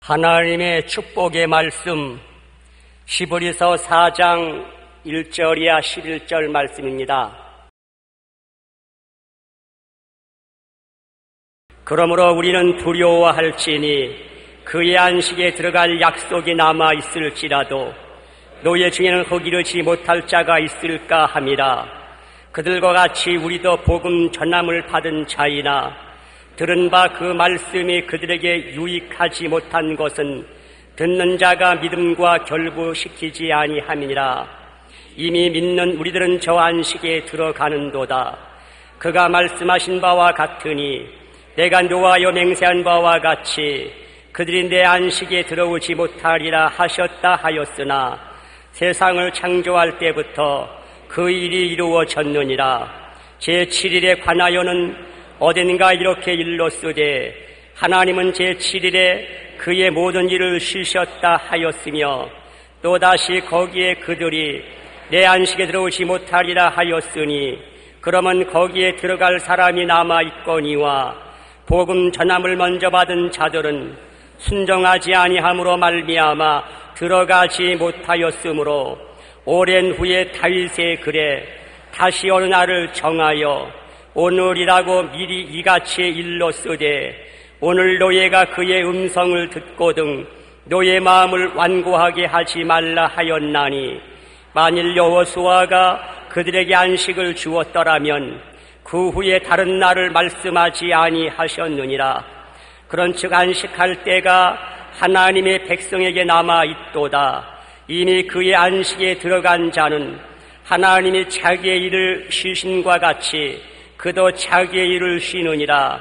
하나님의 축복의 말씀 히브리서 4장 1절이야 11절 말씀입니다. 그러므로 우리는 두려워할지니 그의 안식에 들어갈 약속이 남아 있을지라도 노예 중에는 거기르지 못할 자가 있을까 함이라. 그들과 같이 우리도 복음 전함을 받은 자이나 들은 바 그 말씀이 그들에게 유익하지 못한 것은 듣는 자가 믿음과 결부시키지 아니함이니라. 이미 믿는 우리들은 저 안식에 들어가는도다. 그가 말씀하신 바와 같으니 내가 노하여 맹세한 바와 같이 그들이 내 안식에 들어오지 못하리라 하셨다 하였으나 세상을 창조할 때부터 그 일이 이루어졌느니라. 제7일에 관하여는 어딘가 이렇게 일렀으되 하나님은 제7일에 그의 모든 일을 쉬셨다 하였으며 또다시 거기에 그들이 내 안식에 들어오지 못하리라 하였으니 그러면 거기에 들어갈 사람이 남아있거니와 복음 전함을 먼저 받은 자들은 순종하지 아니함으로 말미암아 들어가지 못하였으므로 오랜 후에 다윗의 글에 다시 어느 날을 정하여 오늘이라고 미리 이같이 일렀으되 오늘 노예가 그의 음성을 듣거든 노예 마음을 완고하게 하지 말라 하였나니 만일 여호수아가 그들에게 안식을 주었더라면 그 후에 다른 날을 말씀하지 아니하셨느니라. 그런즉 안식할 때가 하나님의 백성에게 남아 있도다. 이미 그의 안식에 들어간 자는 하나님이 자기의 일을 쉬신과 같이 그도 자기의 일을 쉬느니라.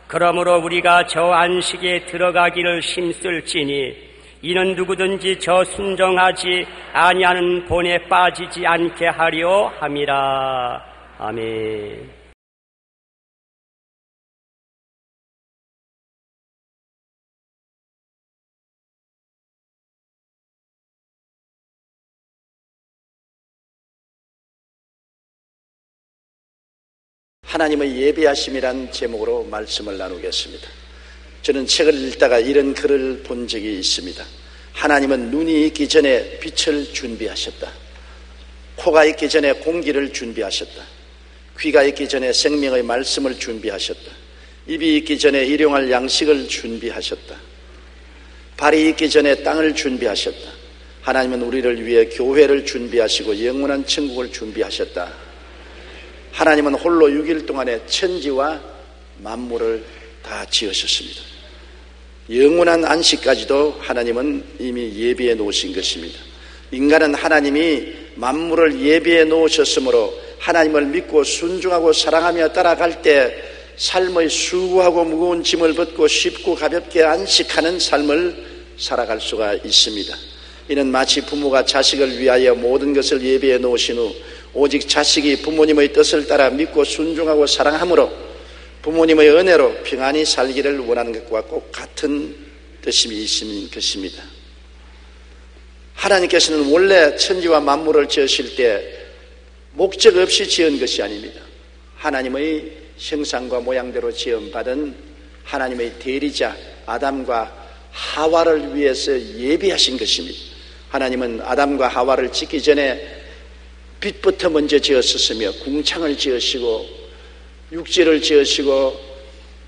그러므로 우리가 저 안식에 들어가기를 힘쓸지니 이는 누구든지 저 순종하지 아니하는 본에 빠지지 않게 하려 함이라. 아멘. 하나님의 예배하심이란 제목으로 말씀을 나누겠습니다. 저는 책을 읽다가 이런 글을 본 적이 있습니다. 하나님은 눈이 있기 전에 빛을 준비하셨다. 코가 있기 전에 공기를 준비하셨다. 귀가 있기 전에 생명의 말씀을 준비하셨다. 입이 있기 전에 일용할 양식을 준비하셨다. 발이 있기 전에 땅을 준비하셨다. 하나님은 우리를 위해 교회를 준비하시고 영원한 천국을 준비하셨다. 하나님은 홀로 6일 동안에 천지와 만물을 다 지으셨습니다. 영원한 안식까지도 하나님은 이미 예비해 놓으신 것입니다. 인간은 하나님이 만물을 예비해 놓으셨으므로 하나님을 믿고 순종하고 사랑하며 따라갈 때 삶의 수고하고 무거운 짐을 벗고 쉽고 가볍게 안식하는 삶을 살아갈 수가 있습니다. 이는 마치 부모가 자식을 위하여 모든 것을 예비해 놓으신 후 오직 자식이 부모님의 뜻을 따라 믿고 순종하고 사랑함으로 부모님의 은혜로 평안히 살기를 원하는 것과 꼭 같은 뜻이 있는 것입니다. 하나님께서는 원래 천지와 만물을 지으실 때 목적 없이 지은 것이 아닙니다. 하나님의 형상과 모양대로 지음받은 하나님의 대리자 아담과 하와를 위해서 예비하신 것입니다. 하나님은 아담과 하와를 짓기 전에 빛부터 먼저 지었었으며 궁창을 지으시고 육지를 지으시고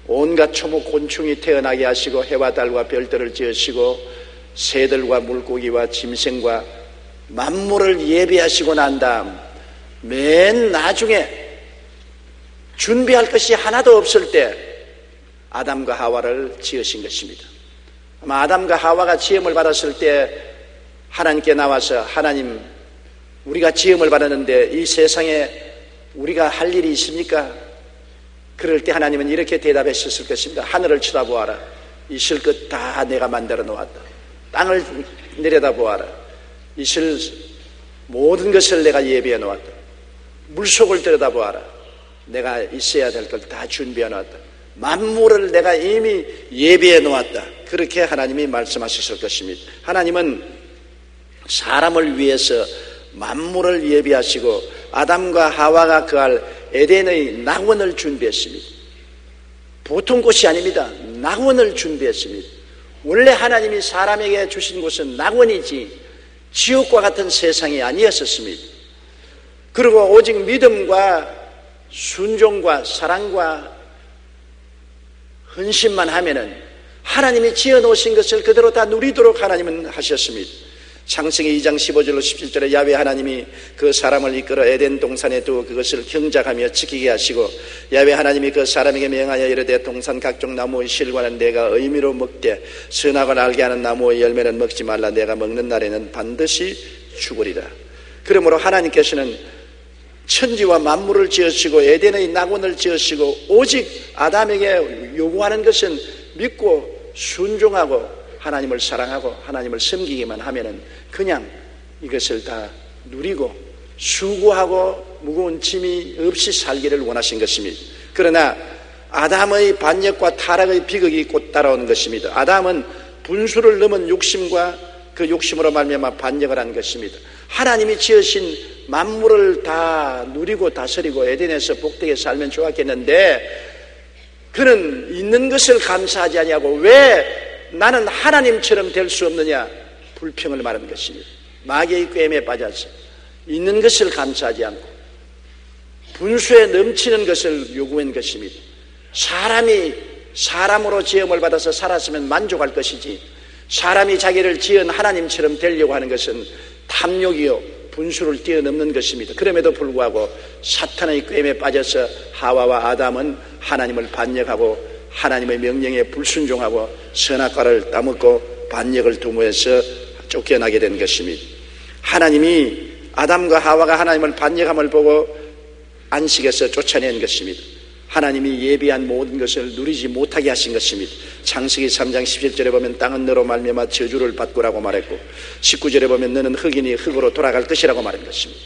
온갖 초목 곤충이 태어나게 하시고 해와 달과 별들을 지으시고 새들과 물고기와 짐승과 만물을 예비하시고 난 다음 맨 나중에 준비할 것이 하나도 없을 때 아담과 하와를 지으신 것입니다. 아마 아담과 하와가 지음을 받았을 때 하나님께 나와서 하나님 우리가 지음을 받았는데 이 세상에 우리가 할 일이 있습니까? 그럴 때 하나님은 이렇게 대답하셨을 것입니다. 하늘을 쳐다보아라. 있을 것 다 내가 만들어 놓았다. 땅을 내려다보아라. 있을 모든 것을 내가 예비해 놓았다. 물속을 들여다보아라. 내가 있어야 될 걸 다 준비해 놓았다. 만물을 내가 이미 예비해 놓았다. 그렇게 하나님이 말씀하셨을 것입니다. 하나님은 사람을 위해서 만물을 예비하시고 아담과 하와가 거할 에덴의 낙원을 준비했습니다. 보통 곳이 아닙니다. 낙원을 준비했습니다. 원래 하나님이 사람에게 주신 곳은 낙원이지 지옥과 같은 세상이 아니었었습니다. 그리고 오직 믿음과 순종과 사랑과 헌신만 하면은 하나님이 지어놓으신 것을 그대로 다 누리도록 하나님은 하셨습니다. 창세기 2장 15절로 17절에 야훼 하나님이 그 사람을 이끌어 에덴 동산에 두어 그것을 경작하며 지키게 하시고, 야훼 하나님이 그 사람에게 명하여 이르되 동산 각종 나무의 실과는 내가 의미로 먹되 선악을 알게 하는 나무의 열매는 먹지 말라. 내가 먹는 날에는 반드시 죽으리라. 그러므로 하나님께서는 천지와 만물을 지으시고 에덴의 낙원을 지으시고 오직 아담에게 요구하는 것은 믿고 순종하고 하나님을 사랑하고 하나님을 섬기기만 하면은 그냥 이것을 다 누리고 수고하고 무거운 짐이 없이 살기를 원하신 것입니다. 그러나 아담의 반역과 타락의 비극이 곧 따라오는 것입니다. 아담은 분수를 넘은 욕심과 그 욕심으로 말미암아 반역을 한 것입니다. 하나님이 지으신 만물을 다 누리고 다스리고 에덴에서 복되게 살면 좋았겠는데 그는 있는 것을 감사하지 아니하고 왜 나는 하나님처럼 될 수 없느냐 불평을 말하는 것입니다. 마귀의 꾀임에 빠져서 있는 것을 감사하지 않고 분수에 넘치는 것을 요구한 것입니다. 사람이 사람으로 지음을 받아서 살았으면 만족할 것이지 사람이 자기를 지은 하나님처럼 되려고 하는 것은 탐욕이요 분수를 뛰어넘는 것입니다. 그럼에도 불구하고 사탄의 꾀임에 빠져서 하와와 아담은 하나님을 반역하고 하나님의 명령에 불순종하고 선악과를 따먹고 반역을 도모해서 쫓겨나게 된 것입니다. 하나님이 아담과 하와가 하나님을 반역함을 보고 안식에서 쫓아낸 것입니다. 하나님이 예비한 모든 것을 누리지 못하게 하신 것입니다. 창세기 3장 17절에 보면 땅은 너로 말미암아 저주를 받고라고 말했고 19절에 보면 너는 흙이니 흙으로 돌아갈 것이라고 말한 것입니다.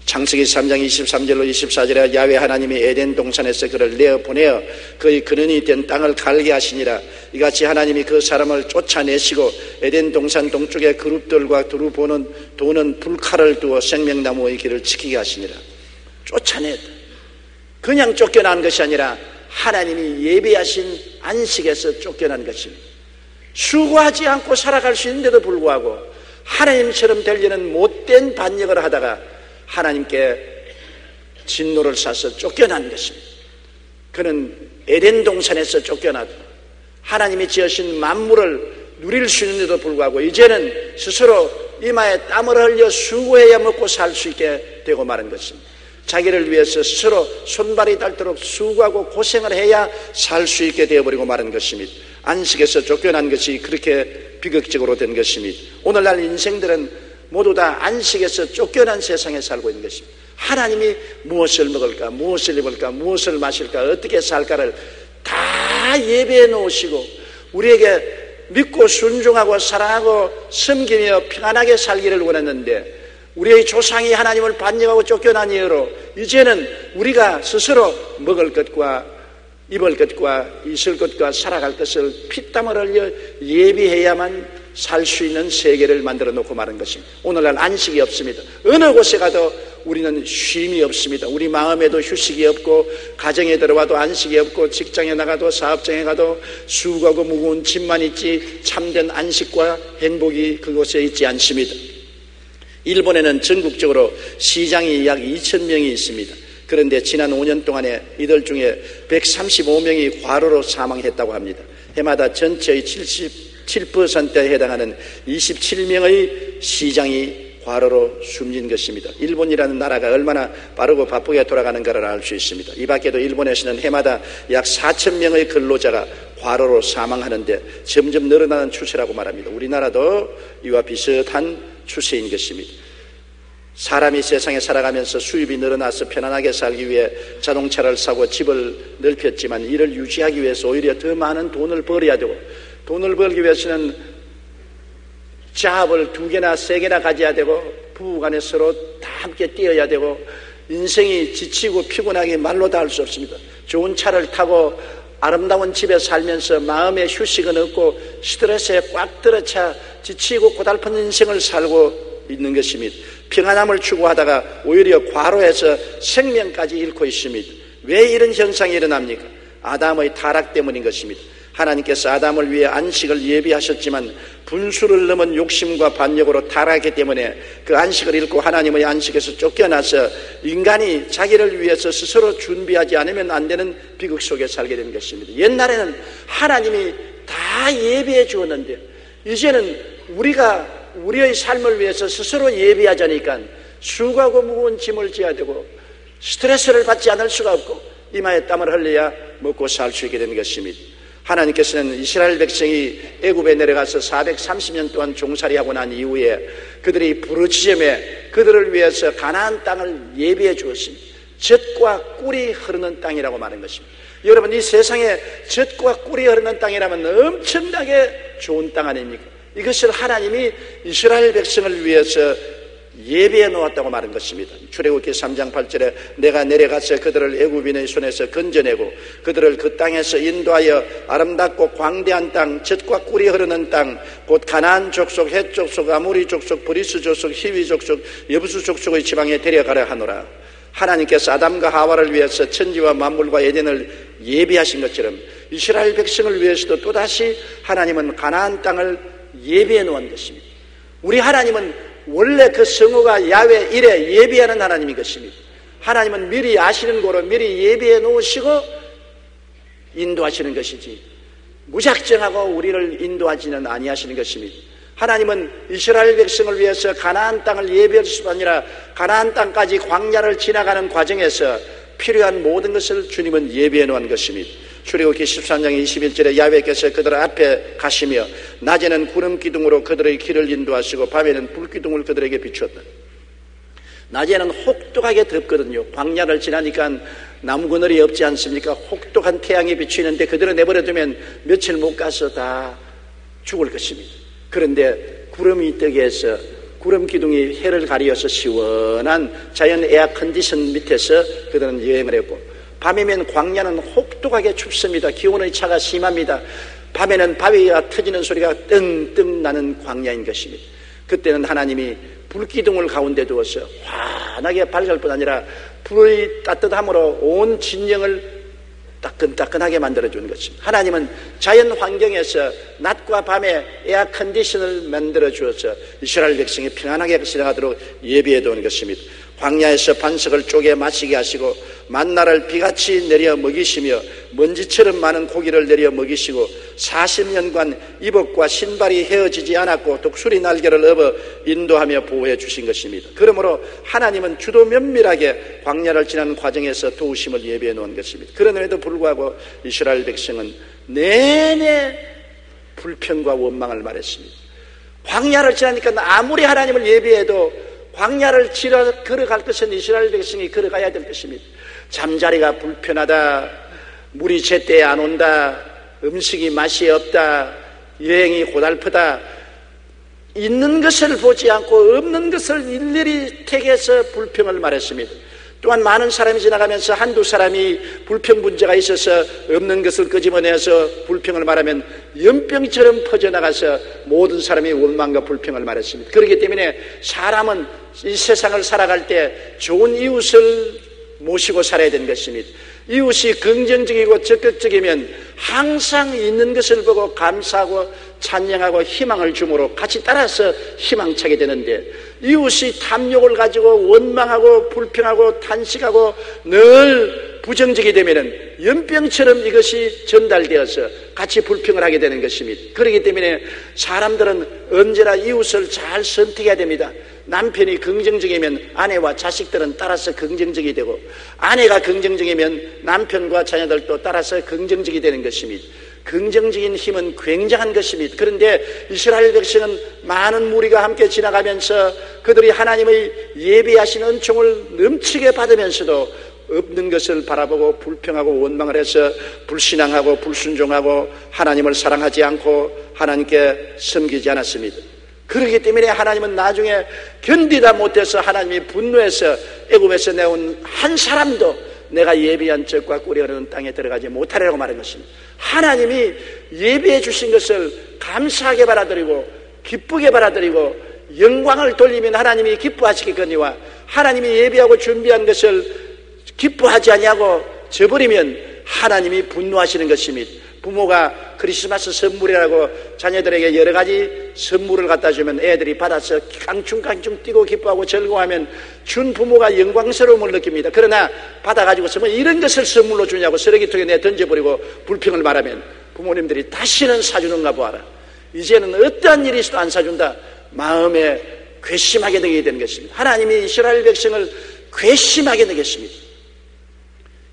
창세기 3장 23절로 24절에 야훼 하나님이 에덴 동산에서 그를 내어보내어 그의 근원이 된 땅을 갈게 하시니라. 이같이 하나님이 그 사람을 쫓아내시고 에덴 동산 동쪽에 그룹들과 두루 도는 불칼을 두어 생명나무의 길을 지키게 하시니라. 쫓아냈다. 그냥 쫓겨난 것이 아니라 하나님이 예비하신 안식에서 쫓겨난 것입니다. 수고하지 않고 살아갈 수 있는데도 불구하고 하나님처럼 되려는 못된 반역을 하다가 하나님께 진노를 사서 쫓겨난 것입니다. 그는 에덴 동산에서 쫓겨나고 하나님이 지으신 만물을 누릴 수 있는데도 불구하고 이제는 스스로 이마에 땀을 흘려 수고해야 먹고 살 수 있게 되고 마는 것입니다. 자기를 위해서 스스로 손발이 닳도록 수고하고 고생을 해야 살 수 있게 되어버리고 마는 것입니다. 안식에서 쫓겨난 것이 그렇게 비극적으로 된 것입니다. 오늘날 인생들은 모두 다 안식에서 쫓겨난 세상에 살고 있는 것입니다. 하나님이 무엇을 먹을까, 무엇을 입을까, 무엇을 마실까, 어떻게 살까를 다 예배해 놓으시고 우리에게 믿고 순종하고 사랑하고 섬기며 평안하게 살기를 원했는데 우리의 조상이 하나님을 반역하고 쫓겨난 이후로 이제는 우리가 스스로 먹을 것과 입을 것과 있을 것과 살아갈 것을 피땀을 흘려 예비해야만 살 수 있는 세계를 만들어 놓고 마는 것입니다. 오늘날 안식이 없습니다. 어느 곳에 가도 우리는 쉼이 없습니다. 우리 마음에도 휴식이 없고 가정에 들어와도 안식이 없고 직장에 나가도 사업장에 가도 수고하고 무거운 짐만 있지 참된 안식과 행복이 그곳에 있지 않습니다. 일본에는 전국적으로 시장이 약 2,000명이 있습니다. 그런데 지난 5년 동안에 이들 중에 135명이 과로로 사망했다고 합니다. 해마다 전체의 77%에 해당하는 27명의 시장이 과로로 숨진 것입니다. 일본이라는 나라가 얼마나 빠르고 바쁘게 돌아가는가를 알 수 있습니다. 이 밖에도 일본에서는 해마다 약 4,000명의 근로자가 과로로 사망하는데 점점 늘어나는 추세라고 말합니다. 우리나라도 이와 비슷한 추세인 것입니다. 사람이 세상에 살아가면서 수입이 늘어나서 편안하게 살기 위해 자동차를 사고 집을 넓혔지만 이를 유지하기 위해서 오히려 더 많은 돈을 벌어야 되고 돈을 벌기 위해서는 잡을 2개나 3개나 가져야 되고 부부간에 서로 다 함께 뛰어야 되고 인생이 지치고 피곤하게 말로 다 할 수 없습니다. 좋은 차를 타고 아름다운 집에 살면서 마음의 휴식은 없고 스트레스에 꽉 들어차 지치고 고달픈 인생을 살고 있는 것입니다. 평안함을 추구하다가 오히려 과로해서 생명까지 잃고 있습니다. 왜 이런 현상이 일어납니까? 아담의 타락 때문인 것입니다. 하나님께서 아담을 위해 안식을 예비하셨지만 분수를 넘은 욕심과 반역으로 타락했기 때문에 그 안식을 잃고 하나님의 안식에서 쫓겨나서 인간이 자기를 위해서 스스로 준비하지 않으면 안 되는 비극 속에 살게 된 것입니다. 옛날에는 하나님이 다 예비해 주었는데 이제는 우리가 우리의 삶을 위해서 스스로 예비하자니까 수고하고 무거운 짐을 져야 되고 스트레스를 받지 않을 수가 없고 이마에 땀을 흘려야 먹고 살 수 있게 된 것입니다. 하나님께서는 이스라엘 백성이 애굽에 내려가서 430년 동안 종살이하고 난 이후에 그들이 부르짖음에 그들을 위해서 가나안 땅을 예비해 주었습니다. 젖과 꿀이 흐르는 땅이라고 말한 것입니다. 여러분, 이 세상에 젖과 꿀이 흐르는 땅이라면 엄청나게 좋은 땅 아닙니까? 이것을 하나님이 이스라엘 백성을 위해서 예비해 놓았다고 말한 것입니다. 출애굽기 3장 8절에 내가 내려가서 그들을 애굽인의 손에서 건져내고 그들을 그 땅에서 인도하여 아름답고 광대한 땅, 젖과 꿀이 흐르는 땅, 곧 가나안 족속, 헷 족속, 아모리 족속, 브리스 족속, 히위 족속, 여부수 족속의 지방에 데려가려 하노라. 하나님께서 아담과 하와를 위해서 천지와 만물과 에덴을 예비하신 것처럼 이스라엘 백성을 위해서도 또다시 하나님은 가나안 땅을 예비해 놓은 것입니다. 우리 하나님은 원래 그 성호가 야훼 이래 예비하는 하나님인 것입니다. 하나님은 미리 아시는 거로 미리 예비해 놓으시고 인도하시는 것이지 무작정하고 우리를 인도하지는 아니하시는 것입니다. 하나님은 이스라엘 백성을 위해서 가나안 땅을 예비할 수가 아니라 가나안 땅까지 광야를 지나가는 과정에서 필요한 모든 것을 주님은 예비해 놓은 것입니다. 출애굽기 13장 21절에 야훼께서 그들 앞에 가시며 낮에는 구름 기둥으로 그들의 길을 인도하시고 밤에는 불 기둥을 그들에게 비추었다. 낮에는 혹독하게 덥거든요. 광야를 지나니까 나무 그늘이 없지 않습니까? 혹독한 태양이 비추는데 그들을 내버려두면 며칠 못 가서 다 죽을 것입니다. 그런데 구름이 뜨게 해서 구름 기둥이 해를 가리어서 시원한 자연 에어 컨디션 밑에서 그들은 여행을 했고 밤이면 광야는 혹독하게 춥습니다. 기온의 차가 심합니다. 밤에는 바위가 터지는 소리가 뜬뜬 나는 광야인 것입니다. 그때는 하나님이 불기둥을 가운데 두어서 환하게 밝을 뿐 아니라 불의 따뜻함으로 온 진영을 따끈따끈하게 만들어주는 것입니다. 하나님은 자연 환경에서 낮과 밤에 에어 컨디션을 만들어 주어서 이스라엘 백성이 평안하게 지나가도록 예비해 두는 것입니다. 광야에서 반석을 쪼개 마시게 하시고 만나를 비같이 내려 먹이시며 먼지처럼 많은 고기를 내려 먹이시고 40년간 이복과 신발이 헤어지지 않았고 독수리 날개를 업어 인도하며 보호해 주신 것입니다. 그러므로 하나님은 주도 면밀하게 광야를 지나는 과정에서 도우심을 예비해 놓은 것입니다. 그럼에도 불구하고 이스라엘 백성은 내내 불평과 원망을 말했습니다. 광야를 지나니까 아무리 하나님을 예비해도 광야를 지나 걸어갈 것은 이스라엘 백성이 걸어가야 될 것입니다. 잠자리가 불편하다, 물이 제때 안 온다, 음식이 맛이 없다, 여행이 고달프다, 있는 것을 보지 않고 없는 것을 일일이 택해서 불평을 말했습니다. 또한 많은 사람이 지나가면서 한두 사람이 불평 문제가 있어서 없는 것을 끄집어내서 불평을 말하면 연병처럼 퍼져나가서 모든 사람이 원망과 불평을 말했습니다. 그렇기 때문에 사람은 이 세상을 살아갈 때 좋은 이웃을 모시고 살아야 되는 것입니다. 이웃이 긍정적이고 적극적이면 항상 있는 것을 보고 감사하고 찬양하고 희망을 주므로 같이 따라서 희망차게 되는데, 이웃이 탐욕을 가지고 원망하고 불평하고 탄식하고 늘 부정적이 되면은 연병처럼 이것이 전달되어서 같이 불평을 하게 되는 것입니다. 그렇기 때문에 사람들은 언제나 이웃을 잘 선택해야 됩니다. 남편이 긍정적이면 아내와 자식들은 따라서 긍정적이 되고, 아내가 긍정적이면 남편과 자녀들도 따라서 긍정적이 되는 것입니다. 긍정적인 힘은 굉장한 것입니다. 그런데 이스라엘 백성은 많은 무리가 함께 지나가면서 그들이 하나님의 예비하신 은총을 넘치게 받으면서도 없는 것을 바라보고 불평하고 원망을 해서 불신앙하고 불순종하고 하나님을 사랑하지 않고 하나님께 섬기지 않았습니다. 그렇기 때문에 하나님은 나중에 견디다 못해서 하나님이 분노해서 애굽에서 내온 한 사람도 내가 예비한 젖과 꿀이 흐르는 땅에 들어가지 못하리라고 말한 것입니다. 하나님이 예비해 주신 것을 감사하게 받아들이고 기쁘게 받아들이고 영광을 돌리면 하나님이 기뻐하시겠거니와, 하나님이 예비하고 준비한 것을 기뻐하지 아니하고 저버리면 하나님이 분노하시는 것입니다. 부모가 크리스마스 선물이라고 자녀들에게 여러 가지 선물을 갖다 주면 애들이 받아서 깡충깡충 뛰고 기뻐하고 즐거워하면 준 부모가 영광스러움을 느낍니다. 그러나 받아가지고서 뭐 이런 것을 선물로 주냐고 쓰레기통에 내 던져버리고 불평을 말하면 부모님들이 다시는 사주는가 보아라. 이제는 어떠한 일이 있어도 안 사준다. 마음에 괘씸하게 느끼게 되는 것입니다. 하나님이 이스라엘 백성을 괘씸하게 느꼈습니다.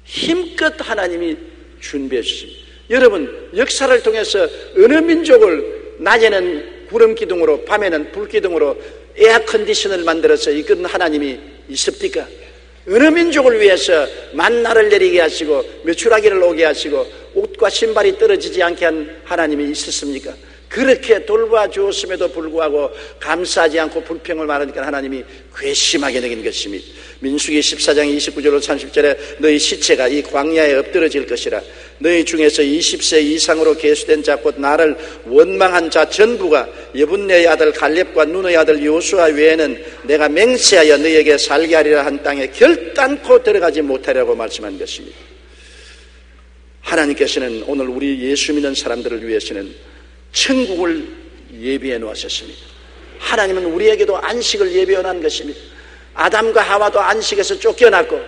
힘껏 하나님이 준비해 주십니다. 여러분, 역사를 통해서 어느 민족을 낮에는 구름 기둥으로 밤에는 불 기둥으로 에어컨디션을 만들어서 이끄는 하나님이 있습니까? 어느 민족을 위해서 만나를 내리게 하시고 메추라기를 오게 하시고 옷과 신발이 떨어지지 않게 한 하나님이 있었습니까? 그렇게 돌봐주었음에도 불구하고 감사하지 않고 불평을 말하니까 하나님이 괘씸하게 여긴 것입니다. 민수기 14장 29절로 30절에 너희 시체가 이 광야에 엎드러질 것이라. 너희 중에서 20세 이상으로 계수된 자 곧 나를 원망한 자 전부가 여분네의 아들 갈렙과 눈의 아들 요수아 외에는 내가 맹세하여 너희에게 살게 하리라 한 땅에 결단코 들어가지 못하리라고 말씀한 것입니다. 하나님께서는 오늘 우리 예수 믿는 사람들을 위해서는 천국을 예비해 놓으셨습니다. 하나님은 우리에게도 안식을 예비해 놓은 것입니다. 아담과 하와도 안식에서 쫓겨났고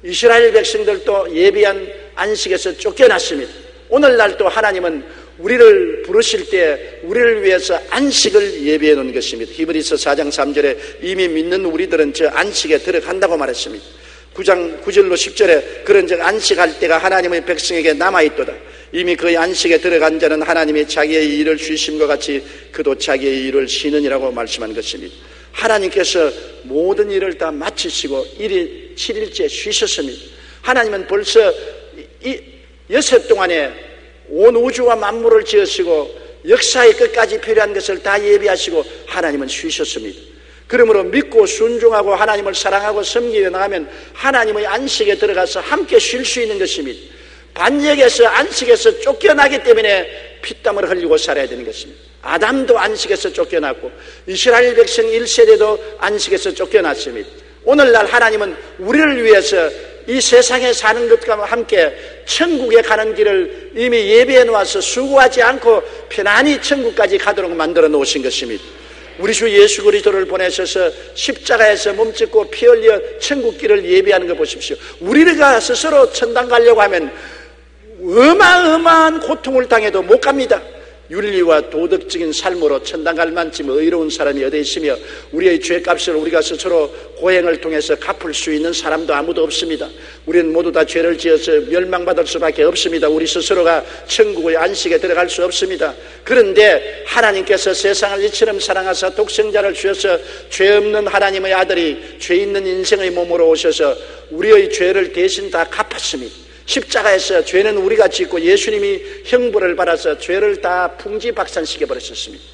이스라엘 백성들도 예비한 안식에서 쫓겨났습니다. 오늘날도 하나님은 우리를 부르실 때 우리를 위해서 안식을 예비해 놓은 것입니다. 히브리서 4장 3절에 이미 믿는 우리들은 저 안식에 들어간다고 말했습니다. 9장 9절로 10절에 그런즉 안식할 때가 하나님의 백성에게 남아있도다. 이미 그의 안식에 들어간 자는 하나님이 자기의 일을 쉬심과 같이 그도 자기의 일을 쉬느니라고 말씀한 것입니다. 하나님께서 모든 일을 다 마치시고 7일째 쉬셨습니다. 하나님은 벌써 이 6해 동안에 온 우주와 만물을 지으시고 역사의 끝까지 필요한 것을 다 예비하시고 하나님은 쉬셨습니다. 그러므로 믿고 순종하고 하나님을 사랑하고 섬기며 나가면 하나님의 안식에 들어가서 함께 쉴 수 있는 것입니다. 반역에서 안식에서 쫓겨나기 때문에 피땀을 흘리고 살아야 되는 것입니다. 아담도 안식에서 쫓겨났고 이스라엘 백성 1세대도 안식에서 쫓겨났습니다. 오늘날 하나님은 우리를 위해서 이 세상에 사는 것과 함께 천국에 가는 길을 이미 예비해 놓아서 수고하지 않고 편안히 천국까지 가도록 만들어 놓으신 것입니다. 우리 주 예수 그리스도를 보내셔서 십자가에서 몸짓고 피 흘려 천국 길을 예비하는 거 보십시오. 우리가 스스로 천당 가려고 하면 어마어마한 고통을 당해도 못 갑니다. 윤리와 도덕적인 삶으로 천당 갈 만큼 의로운 사람이 어디 있으며 우리의 죄값을 우리가 스스로 고행을 통해서 갚을 수 있는 사람도 아무도 없습니다. 우리는 모두 다 죄를 지어서 멸망받을 수밖에 없습니다. 우리 스스로가 천국의 안식에 들어갈 수 없습니다. 그런데 하나님께서 세상을 이처럼 사랑하사 독생자를 주셔서 죄 없는 하나님의 아들이 죄 있는 인생의 몸으로 오셔서 우리의 죄를 대신 다 갚았습니다. 십자가에서 죄는 우리가 짓고 예수님이 형벌을 받아서 죄를 다 풍지박산시켜 버렸었습니다.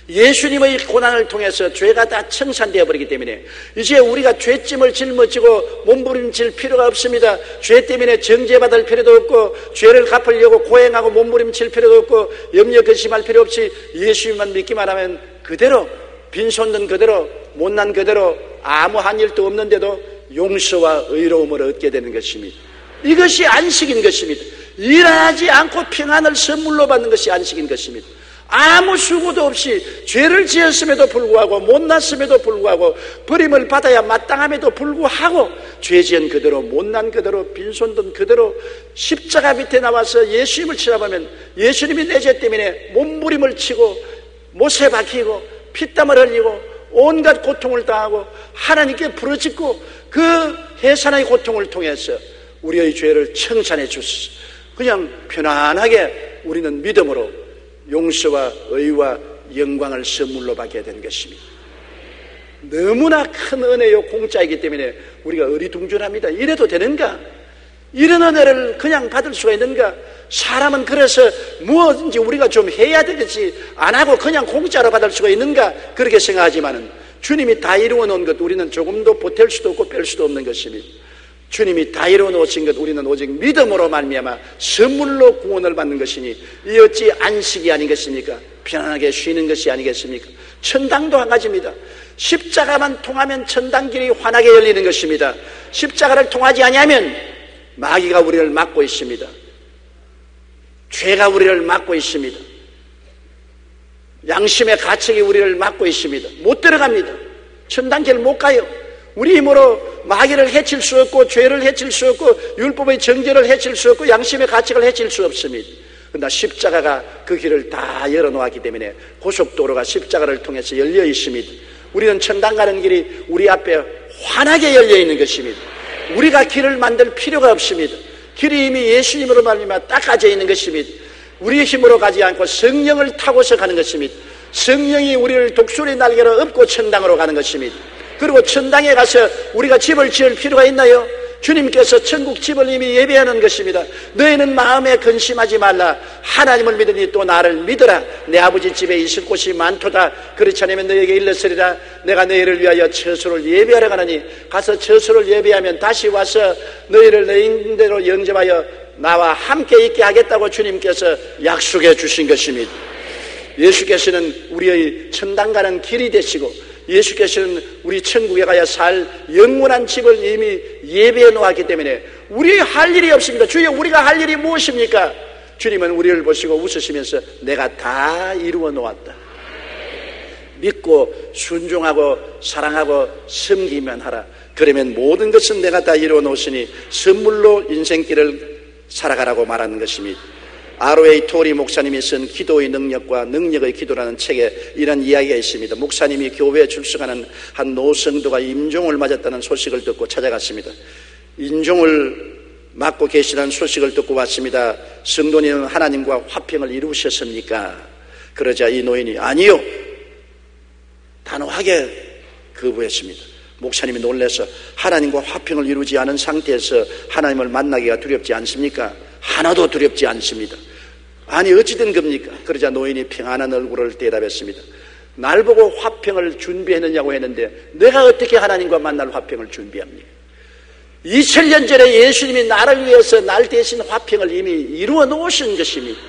예수님의 고난을 통해서 죄가 다 청산되어 버리기 때문에 이제 우리가 죄짐을 짊어지고 몸부림칠 필요가 없습니다. 죄 때문에 정죄받을 필요도 없고 죄를 갚으려고 고행하고 몸부림칠 필요도 없고 염려 근심할 필요 없이 예수님만 믿기만 하면 그대로 빈손든 그대로 못난 그대로 아무 한 일도 없는데도 용서와 의로움을 얻게 되는 것입니다. 이것이 안식인 것입니다. 일하지 않고 평안을 선물로 받는 것이 안식인 것입니다. 아무 수고도 없이 죄를 지었음에도 불구하고 못났음에도 불구하고 버림을 받아야 마땅함에도 불구하고 죄 지은 그대로 못난 그대로 빈손든 그대로 십자가 밑에 나와서 예수님을 쳐다보면 예수님이 내 죄 때문에 몸부림을 치고 못에 박히고 피땀을 흘리고 온갖 고통을 당하고 하나님께 부르짖고 그 해산의 고통을 통해서 우리의 죄를 청산해 주소서. 그냥 편안하게 우리는 믿음으로 용서와 의와 영광을 선물로 받게 된 것입니다. 너무나 큰 은혜요 공짜이기 때문에 우리가 어리둥절합니다. 이래도 되는가? 이런 은혜를 그냥 받을 수가 있는가? 사람은 그래서 무엇인지 우리가 좀 해야 되겠지 안 하고 그냥 공짜로 받을 수가 있는가? 그렇게 생각하지만은 주님이 다 이루어 놓은 것 우리는 조금도 보탤 수도 없고 뺄 수도 없는 것입니다. 주님이 다 이루어 놓으신 것 우리는 오직 믿음으로 말미암아 선물로 구원을 받는 것이니 이 어찌 안식이 아니겠습니까? 편안하게 쉬는 것이 아니겠습니까? 천당도 한 가지입니다. 십자가만 통하면 천당길이 환하게 열리는 것입니다. 십자가를 통하지 아니하면 마귀가 우리를 막고 있습니다. 죄가 우리를 막고 있습니다. 양심의 가책이 우리를 막고 있습니다. 못 들어갑니다. 천당길 못 가요. 우리 힘으로 마귀를 해칠 수 없고 죄를 해칠 수 없고 율법의 정죄를 해칠 수 없고 양심의 가책을 해칠 수 없습니다. 그러나 십자가가 그 길을 다 열어놓았기 때문에 고속도로가 십자가를 통해서 열려 있습니다. 우리는 천당 가는 길이 우리 앞에 환하게 열려 있는 것입니다. 우리가 길을 만들 필요가 없습니다. 길이 이미 예수님으로 말미암아 닦아져 있는 것입니다. 우리의 힘으로 가지 않고 성령을 타고서 가는 것입니다. 성령이 우리를 독수리 날개로 업고 천당으로 가는 것입니다. 그리고 천당에 가서 우리가 집을 지을 필요가 있나요? 주님께서 천국 집을 이미 예배하는 것입니다. 너희는 마음에 근심하지 말라. 하나님을 믿으니 또 나를 믿으라. 내 아버지 집에 있을 곳이 많도다. 그렇지 않으면 너희에게 일렀으리라. 내가 너희를 위하여 처소를 예배하러 가느니 가서 처소를 예배하면 다시 와서 너희를 내 인대로 영접하여 나와 함께 있게 하겠다고 주님께서 약속해 주신 것입니다. 예수께서는 우리의 천당 가는 길이 되시고 예수께서는 우리 천국에 가야 살 영원한 집을 이미 예배해 놓았기 때문에 우리 할 일이 없습니다. 주여, 우리가 할 일이 무엇입니까? 주님은 우리를 보시고 웃으시면서 내가 다 이루어 놓았다. 믿고 순종하고 사랑하고 섬기면 하라. 그러면 모든 것은 내가 다 이루어 놓으시니 선물로 인생길을 살아가라고 말하는 것입니다. R.A. 토리 목사님이 쓴 기도의 능력과 능력의 기도라는 책에 이런 이야기가 있습니다. 목사님이 교회에 출석하는 한 노성도가 임종을 맞았다는 소식을 듣고 찾아갔습니다. 임종을 맞고 계시다는 소식을 듣고 왔습니다. 성도님은 하나님과 화평을 이루셨습니까? 그러자 이 노인이 아니요, 단호하게 거부했습니다. 목사님이 놀라서 하나님과 화평을 이루지 않은 상태에서 하나님을 만나기가 두렵지 않습니까? 하나도 두렵지 않습니다. 아니 어찌 된 겁니까? 그러자 노인이 평안한 얼굴을 대답했습니다. 날 보고 화평을 준비했느냐고 했는데 내가 어떻게 하나님과 만날 화평을 준비합니까? 2000년 전에 예수님이 나를 위해서 날 대신 화평을 이미 이루어 놓으신 것입니다.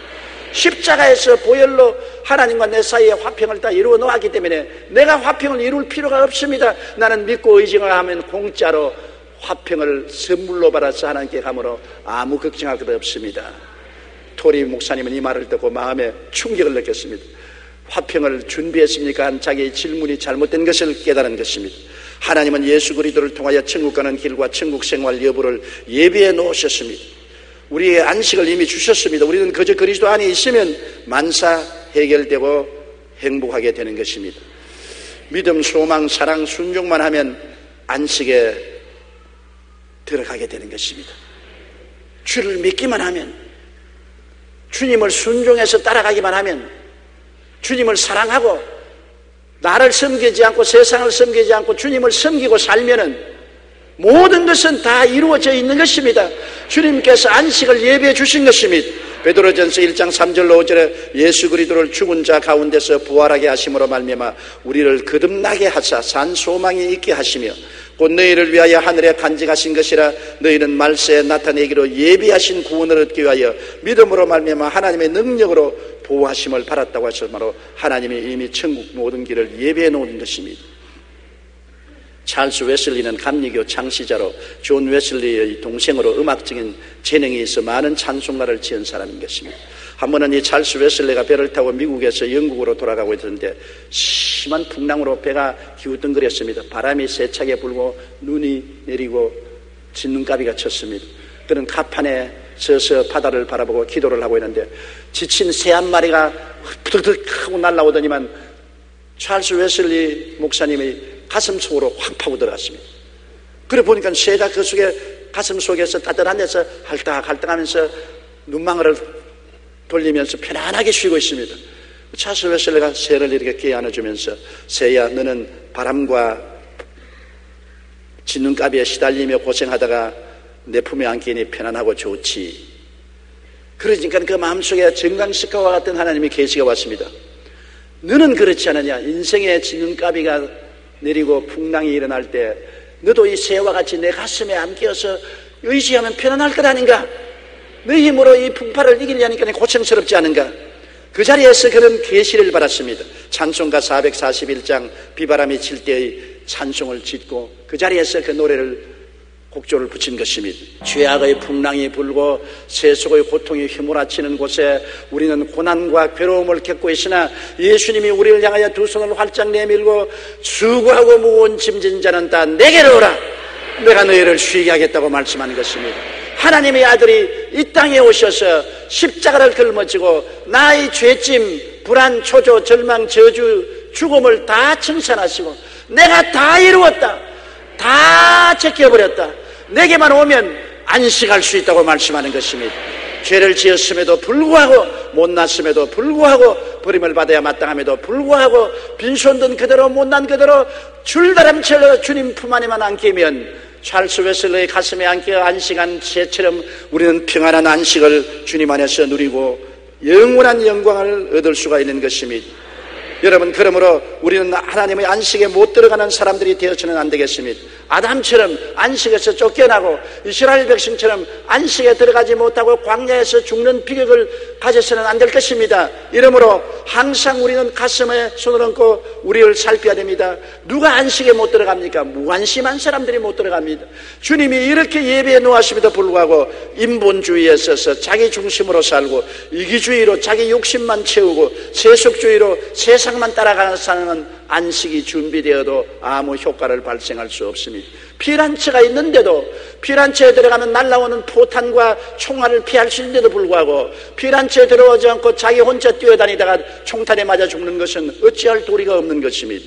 십자가에서 보혈로 하나님과 내 사이에 화평을 다 이루어 놓았기 때문에 내가 화평을 이룰 필요가 없습니다. 나는 믿고 의지하면 공짜로 화평을 선물로 받아서 하나님께 가므로 아무 걱정할 것 없습니다. 토리 목사님은 이 말을 듣고 마음에 충격을 느꼈습니다. 화평을 준비했습니까? 한 자기의 질문이 잘못된 것을 깨달은 것입니다. 하나님은 예수 그리스도를 통하여 천국 가는 길과 천국 생활 여부를 예비해 놓으셨습니다. 우리의 안식을 이미 주셨습니다. 우리는 그저 그리스도 안에 있으면 만사 해결되고 행복하게 되는 것입니다. 믿음, 소망, 사랑, 순종만 하면 안식에 들어가게 되는 것입니다. 주를 믿기만 하면, 주님을 순종해서 따라가기만 하면, 주님을 사랑하고 나를 섬기지 않고 세상을 섬기지 않고 주님을 섬기고 살면은 모든 것은 다 이루어져 있는 것입니다. 주님께서 안식을 예비해 주신 것입니다. 베드로전서 1장 3절로 5절에 예수 그리스도를 죽은 자 가운데서 부활하게 하심으로 말미암아 우리를 거듭나게 하사 산 소망이 있게 하시며 곧 너희를 위하여 하늘에 간직하신 것이라 너희는 말세에 나타내기로 예비하신 구원을 얻기 위하여 믿음으로 말미암아 하나님의 능력으로 보호하심을 받았다고 하셨으므로 하나님이 이미 천국 모든 길을 예비해 놓은 것입니다. 찰스 웨슬리는 감리교 창시자로 존 웨슬리의 동생으로 음악적인 재능이 있어 많은 찬송가를 지은 사람인 것입니다. 한 번은 이 찰스 웨슬리가 배를 타고 미국에서 영국으로 돌아가고 있었는데 심한 풍랑으로 배가 기우뚱거렸습니다. 바람이 세차게 불고 눈이 내리고 진눈가비가 쳤습니다. 그는 갑판에 서서 바다를 바라보고 기도를 하고 있는데 지친 새 한 마리가 푸득푸득 하고 날아오더니만 찰스 웨슬리 목사님의 가슴 속으로 확 파고 들어갔습니다. 그래 보니까 새가 그 속에 가슴 속에서 따뜻한 데서 할딱할딱하면서 눈망울을 돌리면서 편안하게 쉬고 있습니다. 찰스 웨슬리가 새를 이렇게 귀에 안아주면서 새야 너는 바람과 진눈가비에 시달리며 고생하다가 내 품에 안기니 편안하고 좋지. 그러니까 그 마음속에 정강석화와 같은 하나님이 계시가 왔습니다. 너는 그렇지 않느냐? 인생의 진눈가비가 내리고 풍랑이 일어날 때 너도 이 새와 같이 내 가슴에 안겨서 의지하면 편안할 것 아닌가? 너 힘으로 이 풍파를 이기려니까 고생스럽지 않은가? 그 자리에서 그런 계시를 받았습니다. 찬송가 441장 비바람이 칠 때의 찬송을 짓고 그 자리에서 그 노래를 곡조를 붙인 것입니다. 죄악의 풍랑이 불고 세속의 고통이 휘몰아치는 곳에 우리는 고난과 괴로움을 겪고 있으나 예수님이 우리를 향하여 두 손을 활짝 내밀고 수고하고 무거운 짐진 자는 다 내게로 오라, 내가 너희를 쉬게 하겠다고 말씀하는 것입니다. 하나님의 아들이 이 땅에 오셔서 십자가를 짊어지고 나의 죄짐, 불안, 초조, 절망, 저주, 죽음을 다 청산하시고 내가 다 이루었다, 다 제껴버렸다, 내게만 오면 안식할 수 있다고 말씀하는 것입니다. 죄를 지었음에도 불구하고, 못났음에도 불구하고, 버림을 받아야 마땅함에도 불구하고 빈손 든 그대로 못난 그대로 줄다람치러 주님 품 안에만 안기면 찰스 웨슬러의 가슴에 안겨 안식한 새처럼 우리는 평안한 안식을 주님 안에서 누리고 영원한 영광을 얻을 수가 있는 것입니다. 여러분, 그러므로 우리는 하나님의 안식에 못 들어가는 사람들이 되어서는 안 되겠습니다. 아담처럼 안식에서 쫓겨나고 이스라엘 백성처럼 안식에 들어가지 못하고 광야에서 죽는 비극을 가져서는 안 될 것입니다. 이러므로 항상 우리는 가슴에 손을 얹고 우리를 살펴야 됩니다. 누가 안식에 못 들어갑니까? 무관심한 사람들이 못 들어갑니다. 주님이 이렇게 예배해 놓았음에도 불구하고 인본주의에 있어서 자기 중심으로 살고 이기주의로 자기 욕심만 채우고 세속주의로 세상만 따라가는 사람은 안식이 준비되어도 아무 효과를 발생할 수 없습니다. 피란처가 있는데도, 피란처에 들어가면 날아오는 포탄과 총알을 피할 수 있는데도 불구하고 피란처에 들어오지 않고 자기 혼자 뛰어다니다가 총탄에 맞아 죽는 것은 어찌할 도리가 없는 것입니다.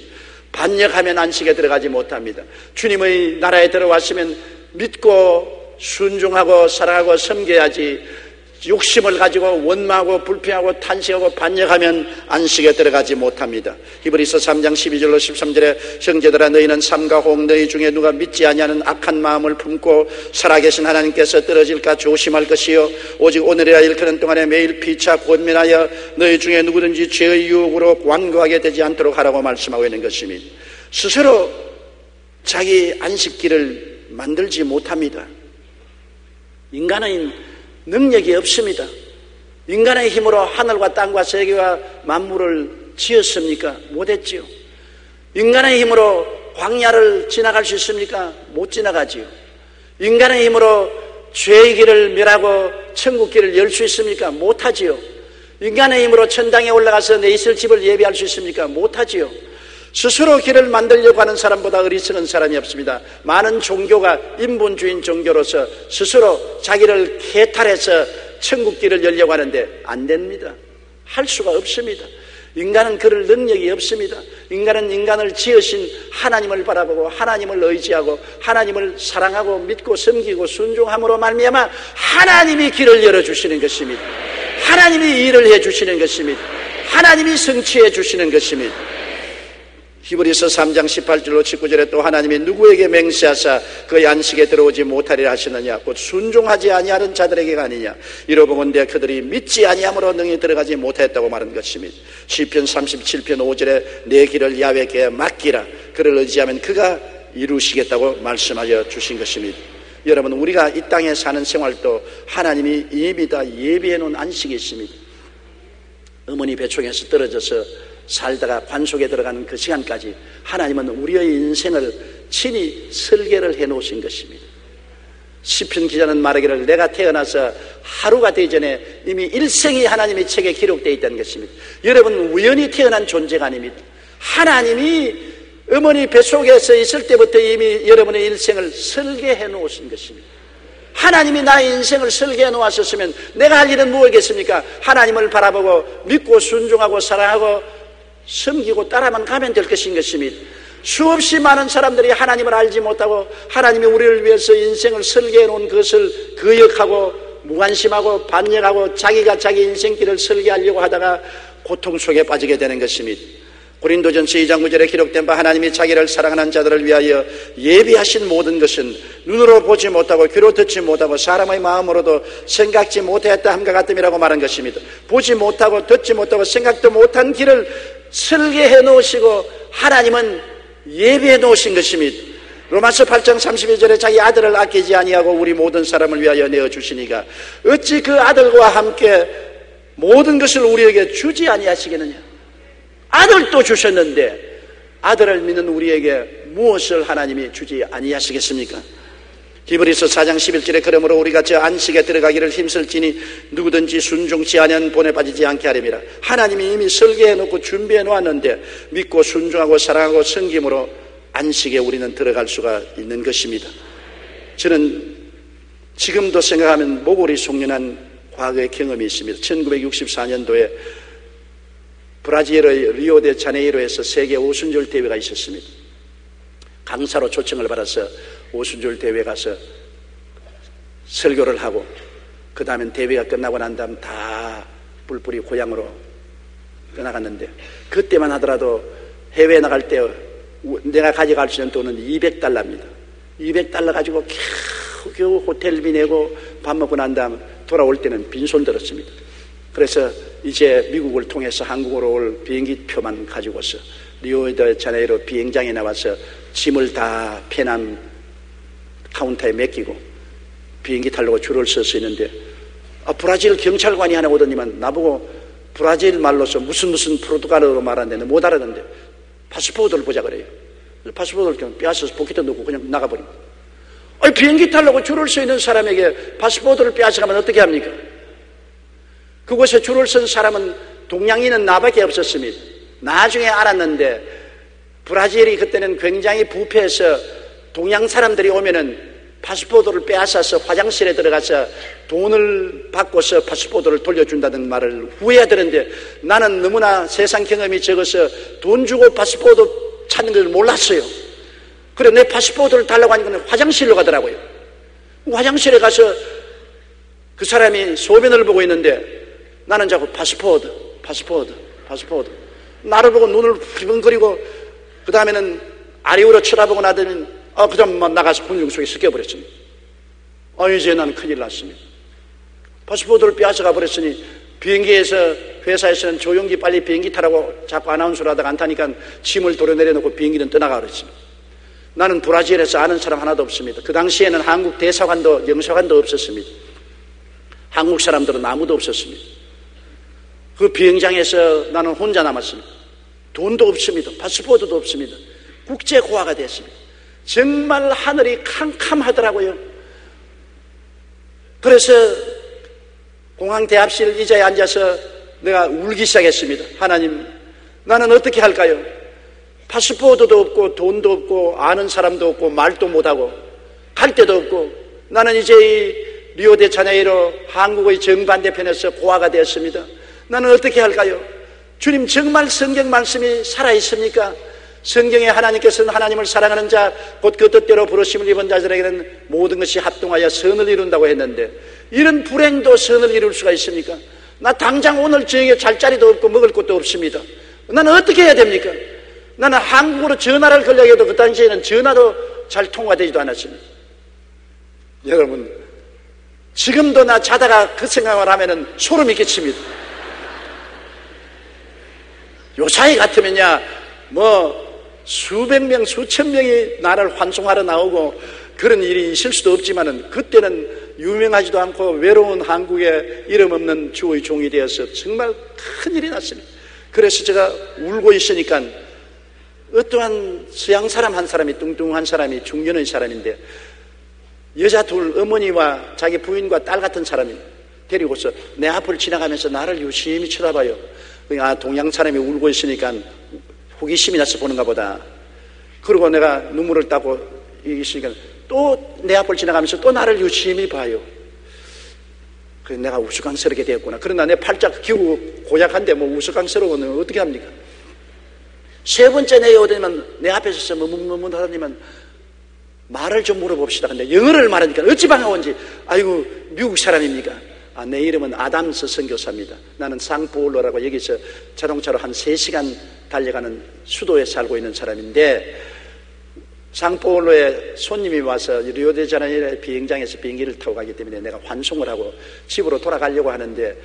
반역하면 안식에 들어가지 못합니다. 주님의 나라에 들어왔으면 믿고 순종하고 사랑하고 섬겨야지, 욕심을 가지고 원망하고 불평하고 탄식하고 반역하면 안식에 들어가지 못합니다. 히브리서 3장 12절로 13절에 형제들아, 너희는 삼가 혹 너희 중에 누가 믿지 아니하는 악한 마음을 품고 살아계신 하나님께서 떨어질까 조심할 것이요, 오직 오늘이라 일컫는 동안에 매일 피차 권면하여 너희 중에 누구든지 죄의 유혹으로 완고하게 되지 않도록 하라고 말씀하고 있는 것입니다. 스스로 자기 안식기를 만들지 못합니다. 인간은 능력이 없습니다. 인간의 힘으로 하늘과 땅과 세계와 만물을 지었습니까? 못했지요. 인간의 힘으로 광야를 지나갈 수 있습니까? 못 지나가지요. 인간의 힘으로 죄의 길을 멸하고 천국 길을 열 수 있습니까? 못하지요. 인간의 힘으로 천당에 올라가서 내 있을 집을 예비할 수 있습니까? 못하지요. 스스로 길을 만들려고 하는 사람보다 어리석은 사람이 없습니다. 많은 종교가 인본주의인 종교로서 스스로 자기를 해탈해서 천국 길을 열려고 하는데 안 됩니다. 할 수가 없습니다. 인간은 그럴 능력이 없습니다. 인간은 인간을 지으신 하나님을 바라보고 하나님을 의지하고 하나님을 사랑하고 믿고 섬기고 순종함으로 말미암아 하나님이 길을 열어주시는 것입니다. 하나님이 일을 해주시는 것입니다. 하나님이 성취해 주시는 것입니다. 히브리서 3장 18절로 19절에 또 하나님이 누구에게 맹세하사 그의 안식에 들어오지 못하리라 하시느냐, 곧 순종하지 아니하는 자들에게가 아니냐, 이러보건대 그들이 믿지 아니함으로 능히 들어가지 못했다고 말한 것입니다. 시편 37편 5절에 내 길을 야훼께 맡기라, 그를 의지하면 그가 이루시겠다고 말씀하여 주신 것입니다. 여러분, 우리가 이 땅에 사는 생활도 하나님이 이미 다 예비해 놓은 안식이 있습니다. 어머니 배총에서 떨어져서 살다가 관 속에 들어가는 그 시간까지 하나님은 우리의 인생을 친히 설계를 해 놓으신 것입니다. 시편 기자는 말하기를 내가 태어나서 하루가 되기 전에 이미 일생이 하나님의 책에 기록되어 있다는 것입니다. 여러분, 우연히 태어난 존재가 아닙니다. 하나님이 어머니 뱃속에서 있을 때부터 이미 여러분의 일생을 설계해 놓으신 것입니다. 하나님이 나의 인생을 설계해 놓았었으면 내가 할 일은 무엇이겠습니까? 하나님을 바라보고 믿고 순종하고 사랑하고 섬기고 따라만 가면 될 것인 것입니다. 수없이 많은 사람들이 하나님을 알지 못하고 하나님이 우리를 위해서 인생을 설계해 놓은 것을 거역하고 무관심하고 반역하고 자기가 자기 인생길을 설계하려고 하다가 고통 속에 빠지게 되는 것입니다. 고린도전서 2장 9절에 기록된 바 하나님이 자기를 사랑하는 자들을 위하여 예비하신 모든 것은 눈으로 보지 못하고 귀로 듣지 못하고 사람의 마음으로도 생각지 못했다 함과 같음이라고 말한 것입니다. 보지 못하고 듣지 못하고 생각도 못한 길을 설계해 놓으시고 하나님은 예비해 놓으신 것입니다. 로마서 8장 31절에 자기 아들을 아끼지 아니하고 우리 모든 사람을 위하여 내어주시니가 어찌 그 아들과 함께 모든 것을 우리에게 주지 아니하시겠느냐. 아들도 주셨는데 아들을 믿는 우리에게 무엇을 하나님이 주지 아니하시겠습니까? 히브리서 4장 11절에 그러므로 우리가 저 안식에 들어가기를 힘쓸지니 누구든지 순종치 아니한 본에 빠지지 않게 하렵니다. 하나님이 이미 설계해 놓고 준비해 놓았는데 믿고 순종하고 사랑하고 섬김으로 안식에 우리는 들어갈 수가 있는 것입니다. 저는 지금도 생각하면 모골이 송연한 과거의 경험이 있습니다. 1964년도에 브라질의 리오데자네이로에서 세계 오순절 대회가 있었습니다. 강사로 초청을 받아서 오순절 대회에 가서 설교를 하고 그 다음에 대회가 끝나고 난 다음 다 뿔뿔이 고향으로 떠나갔는데, 그때만 하더라도 해외에 나갈 때 내가 가져갈 수 있는 돈은 $200입니다. $200 가지고 겨우 호텔비 내고 밥 먹고 난 다음 돌아올 때는 빈손 들었습니다. 그래서 이제 미국을 통해서 한국으로 올 비행기 표만 가지고서 리오데자네이로 비행장에 나와서 짐을 다 페남 카운터에 맡기고 비행기 타려고 줄을 서서 있는데, 브라질 경찰관이 하나 오더니만 나보고 브라질 말로서 무슨 포르투갈어로 말하는데 못 알아듣는데 파스포르트를 보자 그래요. 파스포르트를 그냥 빼앗아서 포켓에 넣고 그냥 나가버립니다. 비행기 타려고 줄을 서 있는 사람에게 파스포르트를 빼앗아가면 어떻게 합니까? 그곳에 줄을 선 사람은 동양인은 나밖에 없었습니다. 나중에 알았는데 브라질이 그때는 굉장히 부패해서 동양 사람들이 오면은 파스포르트를 빼앗아서 화장실에 들어가서 돈을 받고서 파스포르트를 돌려준다는 말을 후회하더는데, 나는 너무나 세상 경험이 적어서 돈 주고 파스포르트 찾는 걸 몰랐어요. 그래 내 파스포르트를 달라고 하니까 화장실로 가더라고요. 화장실에 가서 그 사람이 소변을 보고 있는데 나는 자꾸 파스포르트 나를 보고 눈을 휘번거리고 그 다음에는 아래로 쳐다보고 나더니 그 다음 나가서 군중 속에 섞여버렸습니다. 이제 나는 큰일 났습니다. 파스포르트를 빼앗아가 버렸으니 비행기에서 회사에서는 조용히 빨리 비행기 타라고 자꾸 아나운서를 하다가 안 타니까 짐을 도려내려놓고 비행기는 떠나가 버렸습니다. 나는 브라질에서 아는 사람 하나도 없습니다. 그 당시에는 한국 대사관도 영사관도 없었습니다. 한국 사람들은 아무도 없었습니다. 그 비행장에서 나는 혼자 남았습니다. 돈도 없습니다. 파스포르트도 없습니다. 국제고아가 됐습니다. 정말 하늘이 캄캄하더라고요. 그래서 공항 대합실 의자에 앉아서 내가 울기 시작했습니다. 하나님, 나는 어떻게 할까요? 파스포르트도 없고 돈도 없고 아는 사람도 없고 말도 못하고 갈 데도 없고, 나는 이제 이 리오데자네이로 한국의 정반대편에서 고아가 되었습니다. 나는 어떻게 할까요? 주님, 정말 성경 말씀이 살아있습니까? 성경에 하나님께서는 하나님을 사랑하는 자 곧 그 뜻대로 부르심을 입은 자들에게는 모든 것이 합동하여 선을 이룬다고 했는데, 이런 불행도 선을 이룰 수가 있습니까? 나 당장 오늘 저녁에 잘 자리도 없고 먹을 것도 없습니다. 나는 어떻게 해야 됩니까? 나는 한국으로 전화를 걸려고 해도 그 당시에는 전화도 잘 통화되지도 않았습니다. 여러분, 지금도 나 자다가 그 생각을 하면은 소름이 끼칩니다. 요사이 같으면야 수백 명, 수천 명이 나를 환송하러 나오고 그런 일이 있을 수도 없지만은, 그때는 유명하지도 않고 외로운 한국에 이름 없는 주의 종이 되어서 정말 큰일이 났습니다. 그래서 제가 울고 있으니까 어떠한 서양 사람 한 사람이, 뚱뚱한 사람이, 중년의 사람인데 여자 둘, 어머니와 자기 부인과 딸 같은 사람이 데리고서 내 앞을 지나가면서 나를 유심히 쳐다봐요. 동양 사람이 울고 있으니까 호기심이 나서 보는가 보다. 그리고 내가 눈물을 닦고 있으니까 또 내 앞을 지나가면서 또 나를 유심히 봐요. 그래서 내가 우스꽝스럽게 되었구나. 그러나 내 팔짝 기우 고약한데 우스꽝스러우면 어떻게 합니까? 세 번째 내에 오더니만 내 앞에 서서 머뭇머뭇하더니만 말을 좀 물어봅시다. 근데 영어를 말하니까 어찌 반가운지, 아이고 미국 사람입니까? 내 이름은 아담스 선교사입니다. 나는 상포울로라고 여기서 자동차로 한 3시간 달려가는 수도에 살고 있는 사람인데, 상포울로에 손님이 와서 리오데자네이로 비행장에서 비행기를 타고 가기 때문에 내가 환송을 하고 집으로 돌아가려고 하는데,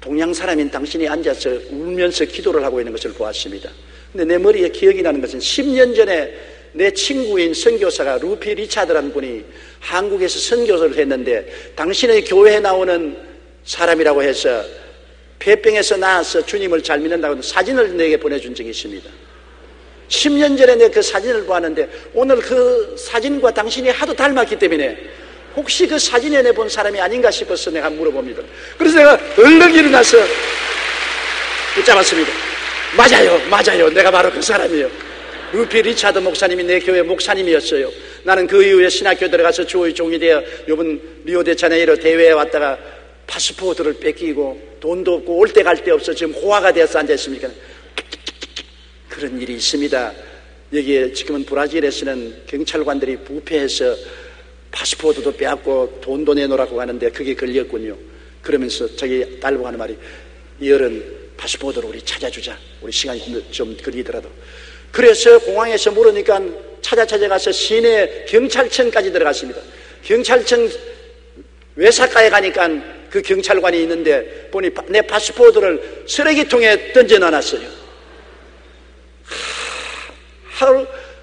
동양 사람인 당신이 앉아서 울면서 기도를 하고 있는 것을 보았습니다. 근데 내 머리에 기억이 나는 것은 10년 전에 내 친구인 선교사가 루피 리차드라는 분이 한국에서 선교를 했는데, 당신의 교회에 나오는 사람이라고 해서 폐병에서 나와서 주님을 잘 믿는다고 사진을 내게 보내준 적이 있습니다. 10년 전에 내가 그 사진을 보았는데 오늘 그 사진과 당신이 하도 닮았기 때문에 혹시 그 사진에 내본 사람이 아닌가 싶어서 내가 물어봅니다. 그래서 내가 얼른 일어나서 붙잡았습니다. 맞아요. 내가 바로 그 사람이에요. 루피 리차드 목사님이 내 교회 목사님이었어요. 나는 그 이후에 신학교 들어가서 주의 종이 되어 이번 리오데자네이로 대회에 왔다가 파스포르트를 뺏기고 돈도 없고 올 때 갈 데 없어 지금 호화가 되어서 앉아있습니까? 그런 일이 있습니다. 여기에 지금은 브라질에서는 경찰관들이 부패해서 파스포르트도 빼앗고 돈도 내놓으라고 하는데 그게 걸렸군요. 그러면서 자기 딸보고 하는 말이, 이 어른 파스포르트를 우리 찾아주자. 우리 시간이 좀 걸리더라도. 그래서 공항에서 물으니까 찾아가서 시내 경찰청까지 들어갔습니다. 경찰청 외사가에 가니까 그 경찰관이 있는데 보니 내 파스포르트를 쓰레기통에 던져놔놨어요.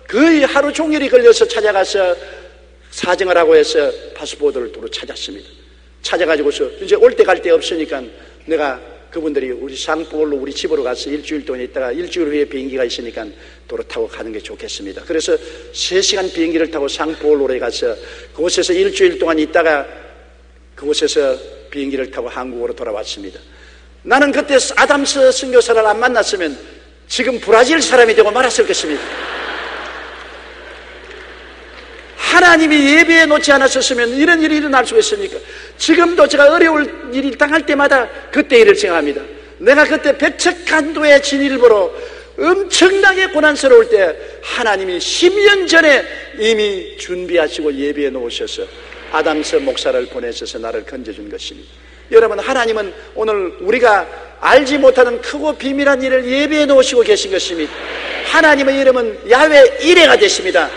거의 하루 종일이 걸려서 찾아가서 사정을 하고 해서 파스포르트를 도로 찾았습니다. 찾아가지고서 이제 올 때 갈 데 없으니까 내가 그분들이 우리 상포울로 우리 집으로 가서 일주일 동안 있다가 일주일 후에 비행기가 있으니까 도로 타고 가는 게 좋겠습니다. 그래서 3시간 비행기를 타고 상포울로에 가서 그곳에서 일주일 동안 있다가 그곳에서 비행기를 타고 한국으로 돌아왔습니다. 나는 그때 아담스 선교사를 안 만났으면 지금 브라질 사람이 되고 말았을 것입니다. 하나님이 예배해 놓지 않았었으면 이런 일이 일어날 수가 있습니까? 지금도 제가 어려울 일이 당할 때마다 그때 일을 생각합니다. 내가 그때 백척간도의 진일보로 엄청나게 고난스러울 때 하나님이 10년 전에 이미 준비하시고 예배해 놓으셔서 아담스 목사를 보내셔서 나를 건져준 것입니다. 여러분, 하나님은 오늘 우리가 알지 못하는 크고 비밀한 일을 예배해 놓으시고 계신 것입니다. 하나님의 이름은 야훼 이레가 되십니다.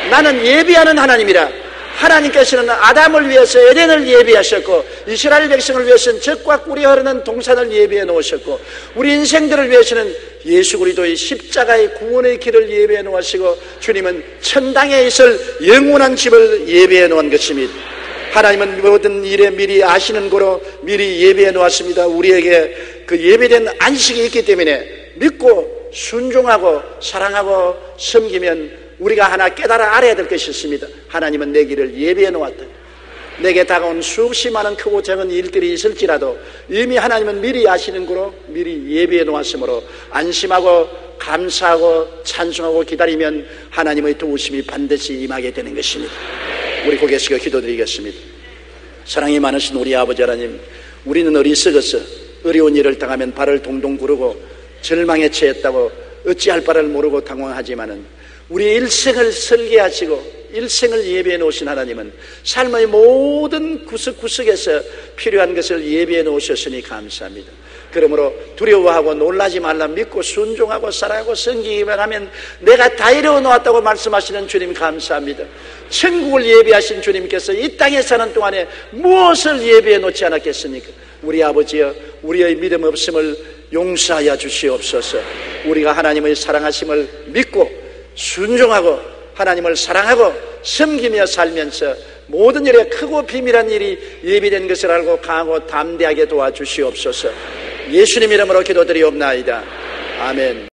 나는 예비하는 하나님이라. 하나님께서는 아담을 위해서 에덴을 예비하셨고 이스라엘 백성을 위해서는 젖과 꿀이 흐르는 동산을 예비해 놓으셨고 우리 인생들을 위해서는 예수 그리스도의 십자가의 구원의 길을 예비해 놓으시고 주님은 천당에 있을 영원한 집을 예비해 놓은 것입니다. 하나님은 모든 일에 미리 아시는 거로 미리 예비해 놓았습니다. 우리에게 그 예비된 안식이 있기 때문에 믿고 순종하고 사랑하고 섬기면 우리가 하나 깨달아 알아야 될 것이 있습니다. 하나님은 내 길을 예비해 놓았다. 내게 다가온 수없이 많은 크고 작은 일들이 있을지라도 이미 하나님은 미리 아시는 거로 미리 예비해 놓았으므로 안심하고 감사하고 찬송하고 기다리면 하나님의 도우심이 반드시 임하게 되는 것입니다. 우리 고개 숙여 기도드리겠습니다. 사랑이 많으신 우리 아버지 하나님, 우리는 어리석어서 어려운 일을 당하면 발을 동동 구르고 절망에 처했다고 어찌할 바를 모르고 당황하지만은 우리 일생을 설계하시고 일생을 예비해 놓으신 하나님은 삶의 모든 구석구석에서 필요한 것을 예비해 놓으셨으니 감사합니다. 그러므로 두려워하고 놀라지 말라 믿고 순종하고 사랑하고 섬기기만 하면 내가 다 이루어 놓았다고 말씀하시는 주님 감사합니다. 천국을 예비하신 주님께서 이 땅에 사는 동안에 무엇을 예비해 놓지 않았겠습니까? 우리 아버지여, 우리의 믿음 없음을 용서하여 주시옵소서. 우리가 하나님의 사랑하심을 믿고 순종하고 하나님을 사랑하고 섬기며 살면서 모든 일에 크고 비밀한 일이 예비된 것을 알고 강하고 담대하게 도와주시옵소서. 예수님 이름으로 기도드리옵나이다. 아멘.